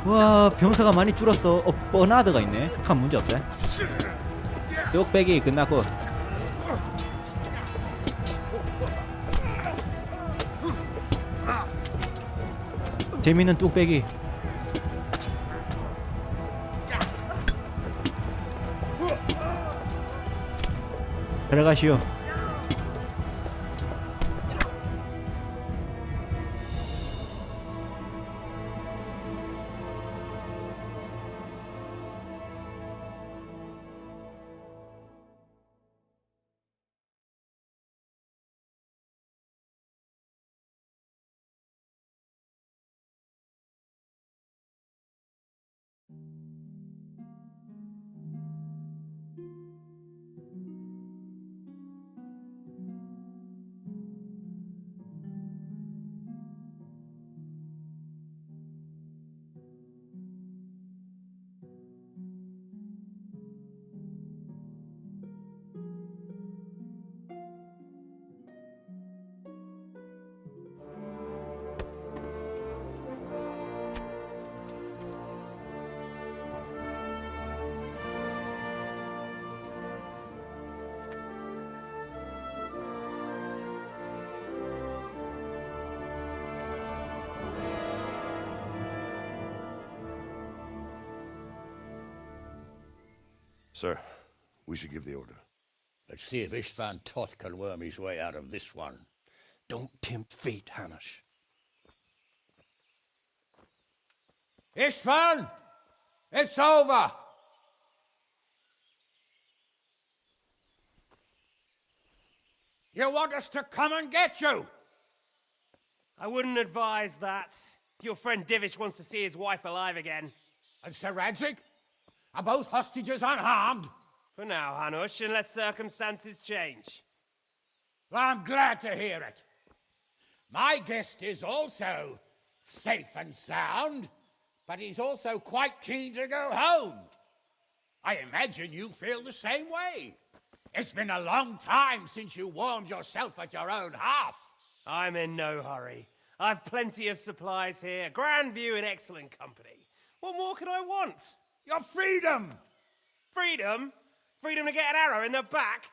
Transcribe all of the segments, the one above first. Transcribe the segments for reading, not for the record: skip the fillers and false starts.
와, 병사가 많이 줄었어. 버나드가 있네. 한 문제 없대. 뚝배기 끝났고. 재밌는 뚝배기. 들어가시오. Sir, we should give the order. Let's see if Istvan Toth can worm his way out of this one. Don't tempt fate, Hanush. Istvan! It's over! You want us to come and get you? I wouldn't advise that. Your friend Divish wants to see his wife alive again. And Sir Radzik? Are both hostages unharmed? For now, Hanush, unless circumstances change. Well, I'm glad to hear it. My guest is also safe and sound, but he's also quite keen to go home. I imagine you feel the same way. It's been a long time since you warmed yourself at your own hearth. I'm in no hurry. I've plenty of supplies here, grand view and excellent company. What more could I want? Your freedom! Freedom? Freedom to get an arrow in the back?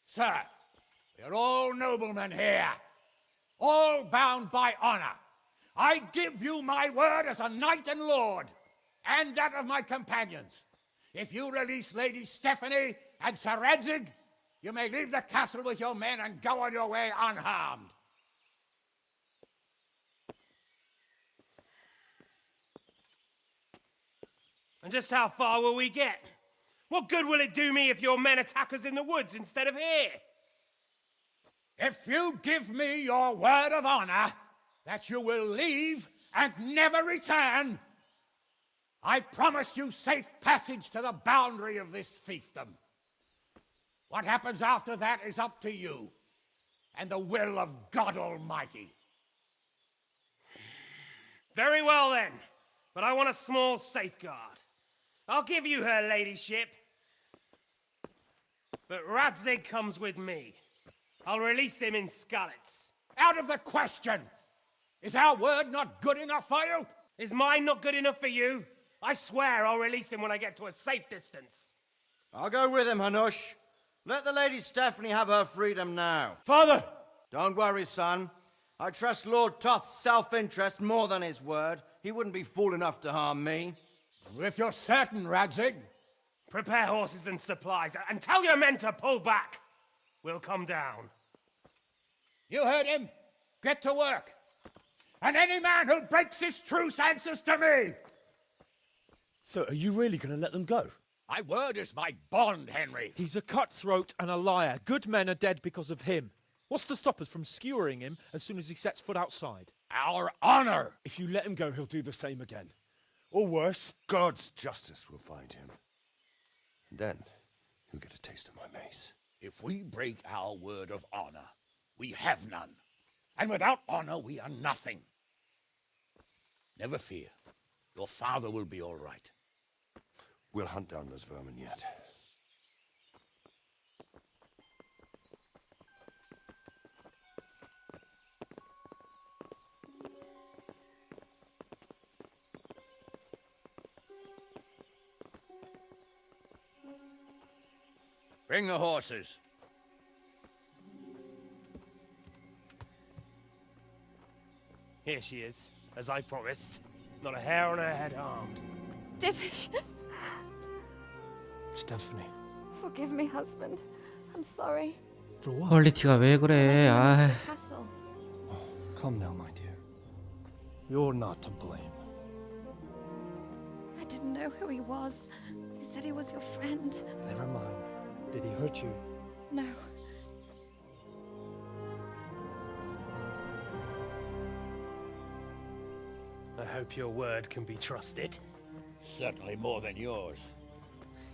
Sir, we're all noblemen here, all bound by honor. I give you my word as a knight and lord, and that of my companions. If you release Lady Stephanie and Sir Radzig, you may leave the castle with your men and go on your way unharmed. And just how far will we get? What good will it do me if your men attack us in the woods instead of here? If you give me your word of honor that you will leave and never return, I promise you safe passage to the boundary of this fiefdom. What happens after that is up to you and the will of God Almighty. Very well then, but I want a small safeguard. I'll give you her ladyship, but Radzig comes with me. I'll release him in Skalitz. Out of the question! Is our word not good enough for you? Is mine not good enough for you? I swear I'll release him when I get to a safe distance. I'll go with him, Hanush. Let the Lady Stephanie have her freedom now. Father! Don't worry, son. I trust Lord Toth's self-interest more than his word. He wouldn't be fool enough to harm me. If you're certain, Radzig. Prepare horses and supplies, and tell your men to pull back. We'll come down. You heard him. Get to work. And any man who breaks this truce answers to me. So are you really going to let them go? My word is my bond, Henry. He's a cutthroat and a liar. Good men are dead because of him. What's to stop us from skewering him as soon as he sets foot outside? Our honor. If you let him go, he'll do the same again. Or worse. God's justice will find him. And then he'll get a taste of my mace. If we break our word of honor, we have none. And without honor, we are nothing. Never fear. Your father will be all right. We'll hunt down those vermin yet. Bring the horses. Here she is, as I promised. Not a hair on her head harmed. Stephanie. Forgive me, husband. I'm sorry. For what? 퀄리티가 왜 I 그래? let him into 아, the castle. Come now, my dear. You're not to blame. I didn't know who he was. He said he was your friend. Never mind. Did he hurt you? No. I hope your word can be trusted. Certainly more than yours.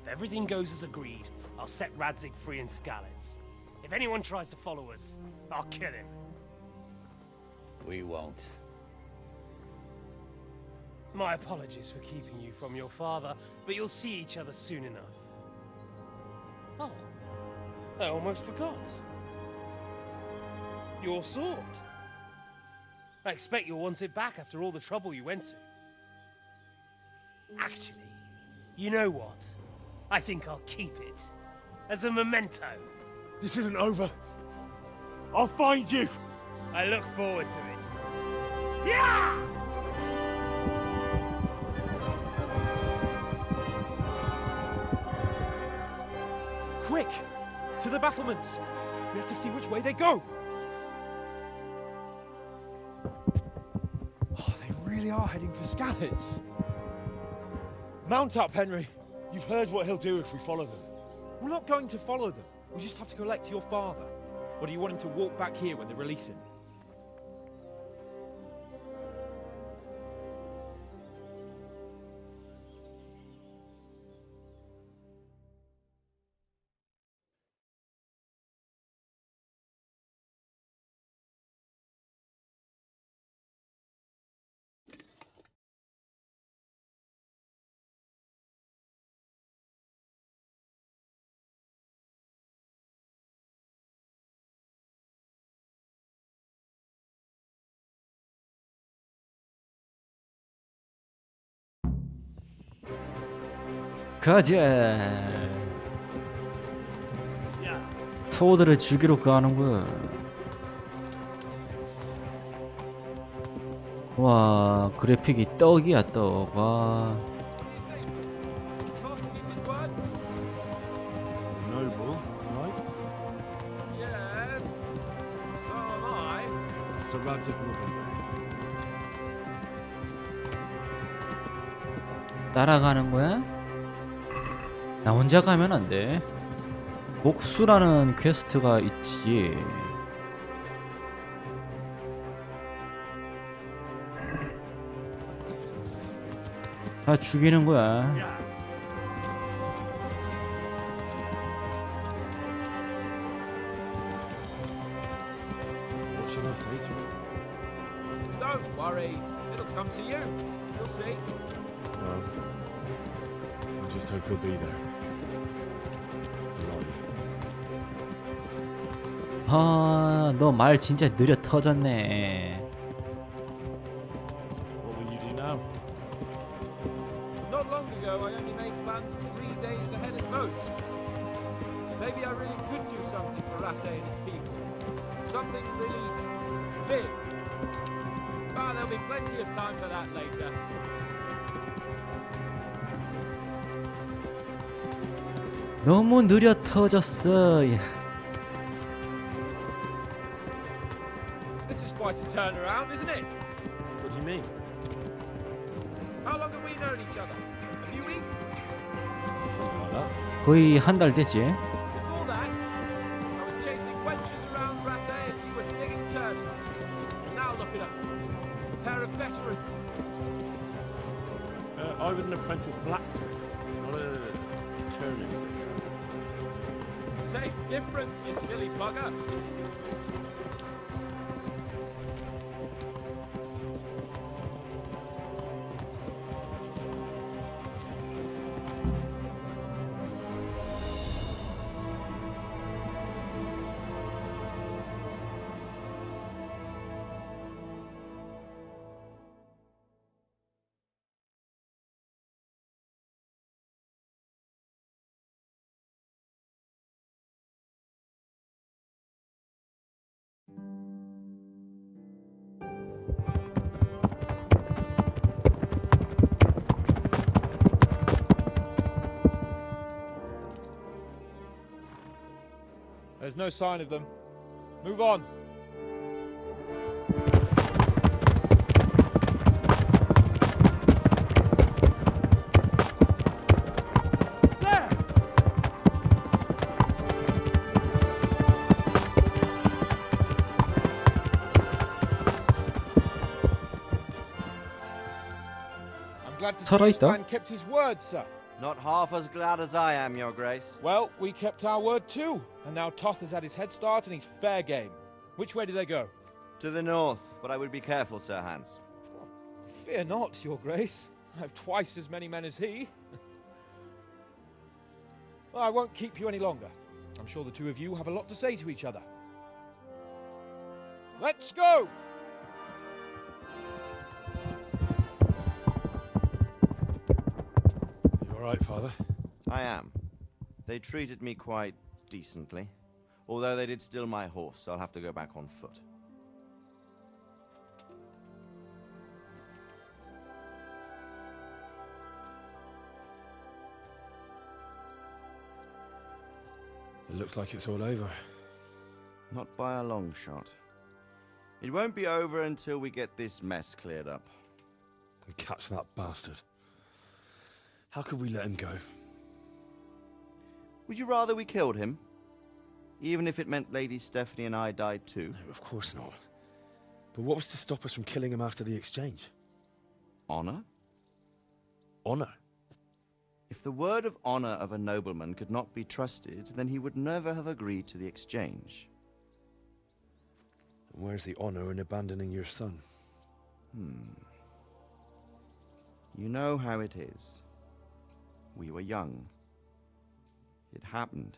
If everything goes as agreed, I'll set Radzig free in Skalitz. If anyone tries to follow us, I'll kill him. We won't. My apologies for keeping you from your father, but you'll see each other soon enough. Oh, I almost forgot. Your sword. I expect you'll want it back after all the trouble you went to. Actually, you know what? I think I'll keep it. As a memento. This isn't over. I'll find you. I look forward to it. Yeah! Quick! To the battlements! We have to see which way they go! Oh, they really are heading for Skalitz. Mount up, Henry. You've heard what he'll do if we follow them. We're not going to follow them. We just have to collect your father. Or do you want him to walk back here when they release him? 가자. 토들을 죽이러 가는군. 와, 그래픽이 떡이야 떡. 와. Noble, right? Yes. So am I. So Radzig will be there. 따라가는 거야? 나 혼자 가면 안 돼. 복수라는 퀘스트가 있지. 다 죽이는 거야. What should I say to him? Don't worry. It'll come to you. You'll see. No. I just hope he'll be there. Alive. 아, 너 말 진짜 느려 터졌네. What will you do now? Not long ago, I only made plans 3 days ahead at most. Maybe I really could do something for Rate and its people. Something really big. But there'll be plenty of time for that later. 너무 느려 터졌어. This is quite a turnaround, isn't it? What do you mean? How long have we known each other? A few weeks? Something like that. 거의 한 달 됐지. Before that, I was chasing wenches around Rate and you were digging turnips. And now look at us. A pair of veterans. I was an apprentice blacksmith, not a turnip digger. Same difference, you silly bugger. There's no sign of them. Move on. There! I'm glad to see this 살아있다. man kept his word, sir. Not half as glad as I am, Your Grace. Well, we kept our word too. And now Toth has had his head start and he's fair game. Which way do they go? To the north, but I would be careful, Sir Hans. Fear not, Your Grace. I have twice as many men as he. Well, I won't keep you any longer. I'm sure the two of you have a lot to say to each other. Let's go! You all right, Father? I am. They treated me quite decently. Although they did steal my horse, so I'll have to go back on foot. It looks like it's all over. Not by a long shot. It won't be over until we get this mess cleared up. And catch that bastard. How could we let him go? Would you rather we killed him? Even if it meant Lady Stephanie and I died too? No, of course not. But what was to stop us from killing him after the exchange? Honor? Honor. If the word of honor of a nobleman could not be trusted, then he would never have agreed to the exchange. And where's the honor in abandoning your son? You know how it is. We were young. It happened.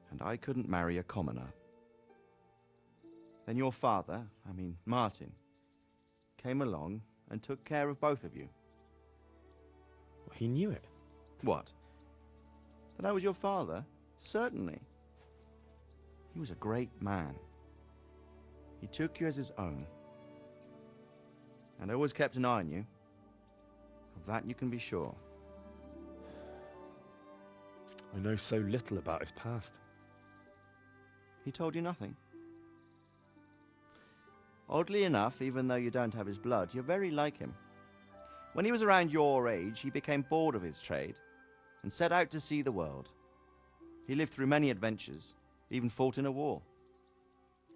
And I couldn't marry a commoner. Then your father, Martin, came along and took care of both of you. Well, he knew it. What? That I was your father? Certainly. He was a great man. He took you as his own. And always kept an eye on you. Of that you can be sure. I know so little about his past. He told you nothing? Oddly enough, even though you don't have his blood, you're very like him. When he was around your age, he became bored of his trade and set out to see the world. He lived through many adventures, even fought in a war.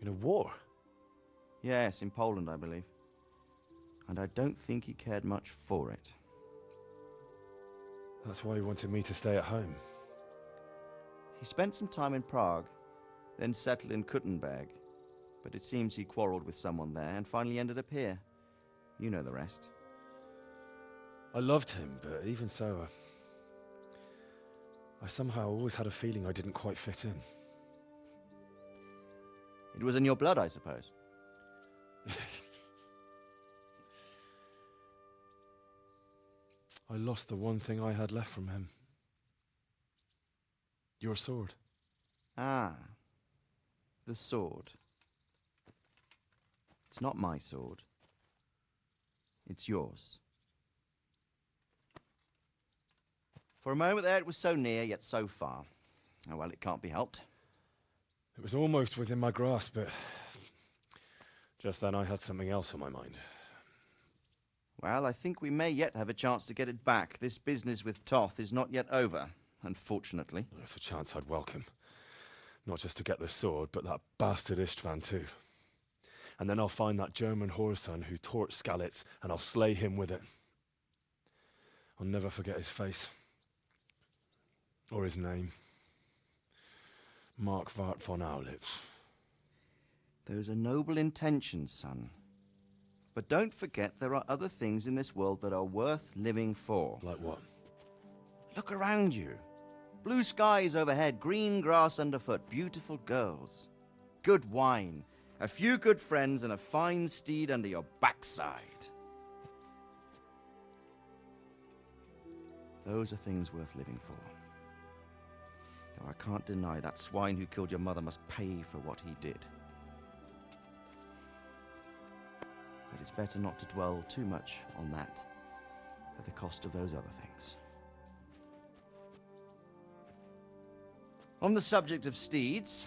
In a war? Yes, in Poland, I believe. And I don't think he cared much for it. That's why he wanted me to stay at home. He spent some time in Prague, then settled in Kuttenberg. But it seems he quarreled with someone there and finally ended up here. You know the rest. I loved him, but even so, I somehow always had a feeling I didn't quite fit in. It was in your blood, I suppose. I lost the one thing I had left from him. Your sword. Ah, the sword. It's not my sword. It's yours. For a moment there, it was so near, yet so far. Oh, well, it can't be helped. It was almost within my grasp, but just then I had something else on my mind. Well, I think we may yet have a chance to get it back. This business with Toth is not yet over, unfortunately. That's a chance I'd welcome. Not just to get the sword, but that bastard Istvan too. And then I'll find that German whoreson who torched Skalitz, and I'll slay him with it. I'll never forget his face. Or his name. Marquardt von Aulitz. Those are noble intentions, son. But don't forget there are other things in this world that are worth living for. Like what? Look around you. Blue skies overhead, green grass underfoot, beautiful girls. Good wine, a few good friends, and a fine steed under your backside. Those are things worth living for. Though I can't deny that swine who killed your mother must pay for what he did. But it's better not to dwell too much on that at the cost of those other things. On the subject of steeds,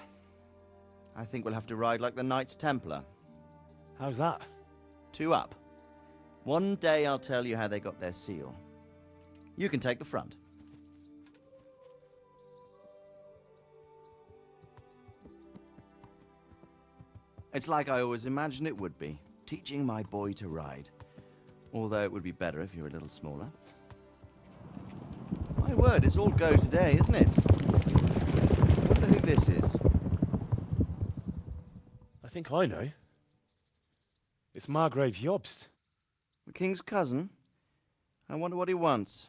I think we'll have to ride like the Knights Templar. How's that? 2 up. One day I'll tell you how they got their seal. You can take the front. It's like I always imagined it would be, teaching my boy to ride. Although it would be better if you were a little smaller. My word, it's all go today, isn't it? I wonder who this is. I think I know. It's Margrave Jobst. The king's cousin? I wonder what he wants.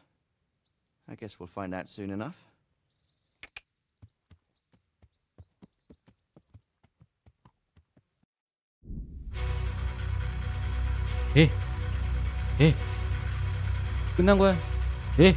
I guess we'll find out soon enough. 예. 예. 끝난 거야? 예.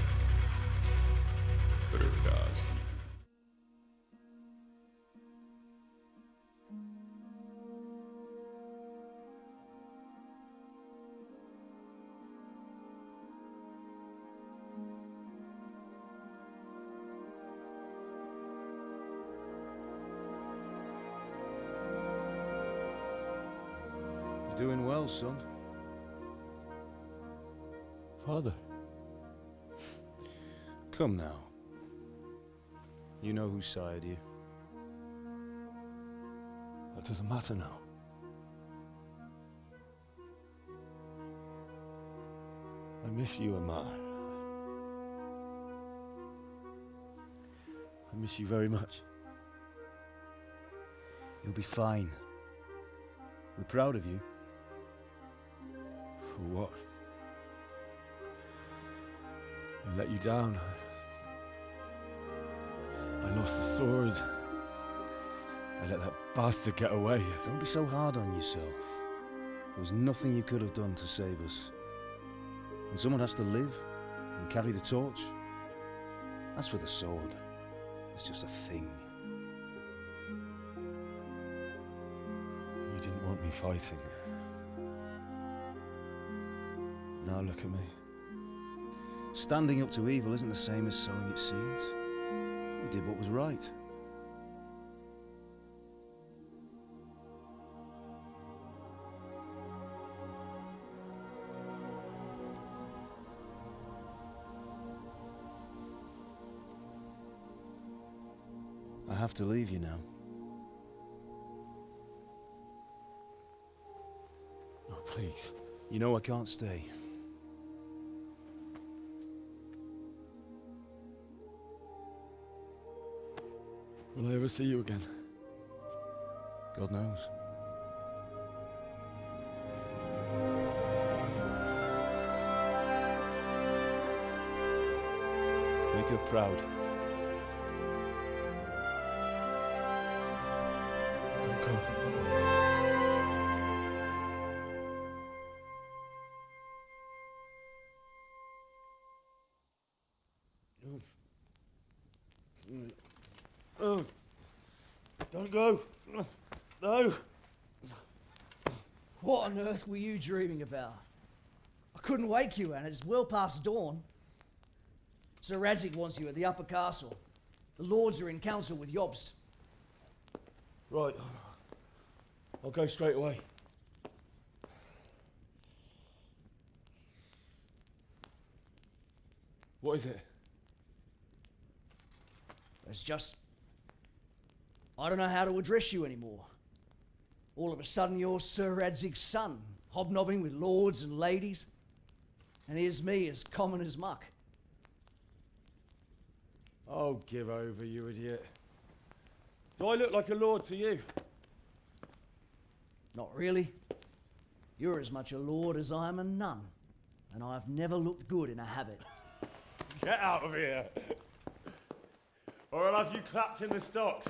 You're doing well, son. Father. Come now. You know who sired you. That doesn't matter now. I miss you, Amar. I miss you very much. You'll be fine. We're proud of you. For what? I let you down. I lost the sword. I let that bastard get away. Don't be so hard on yourself. There was nothing you could have done to save us. And someone has to live and carry the torch. As for the sword, it's just a thing. You didn't want me fighting. Now look at me. Standing up to evil isn't the same as sowing its seeds. You did what was right. I have to leave you now. Oh, please. You know I can't stay. Will I ever see you again? God knows. Make her proud. Don't go. Don't go. No. What on earth were you dreaming about? I couldn't wake you, and it's well past dawn. Sir Radzig wants you at the upper castle. The lords are in council with Jobst. Right. I'll go straight away. What is it? It's just... I don't know how to address you anymore. All of a sudden you're Sir Radzig's son, hobnobbing with lords and ladies. And here's me, as common as muck. Oh, give over, you idiot. Do I look like a lord to you? Not really. You're as much a lord as I am a nun. And I've never looked good in a habit. Get out of here. Or I'll have you clapped in the stocks.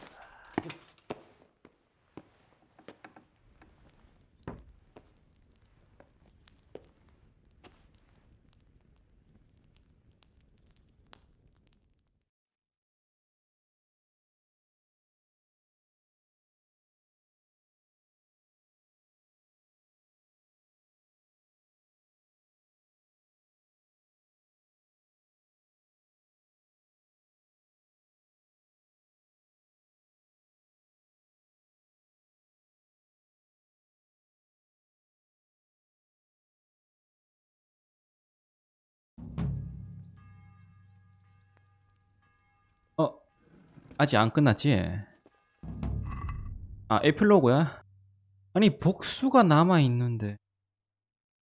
아직 안 끝났지? 아, 에필로그야? 아니 복수가 남아있는데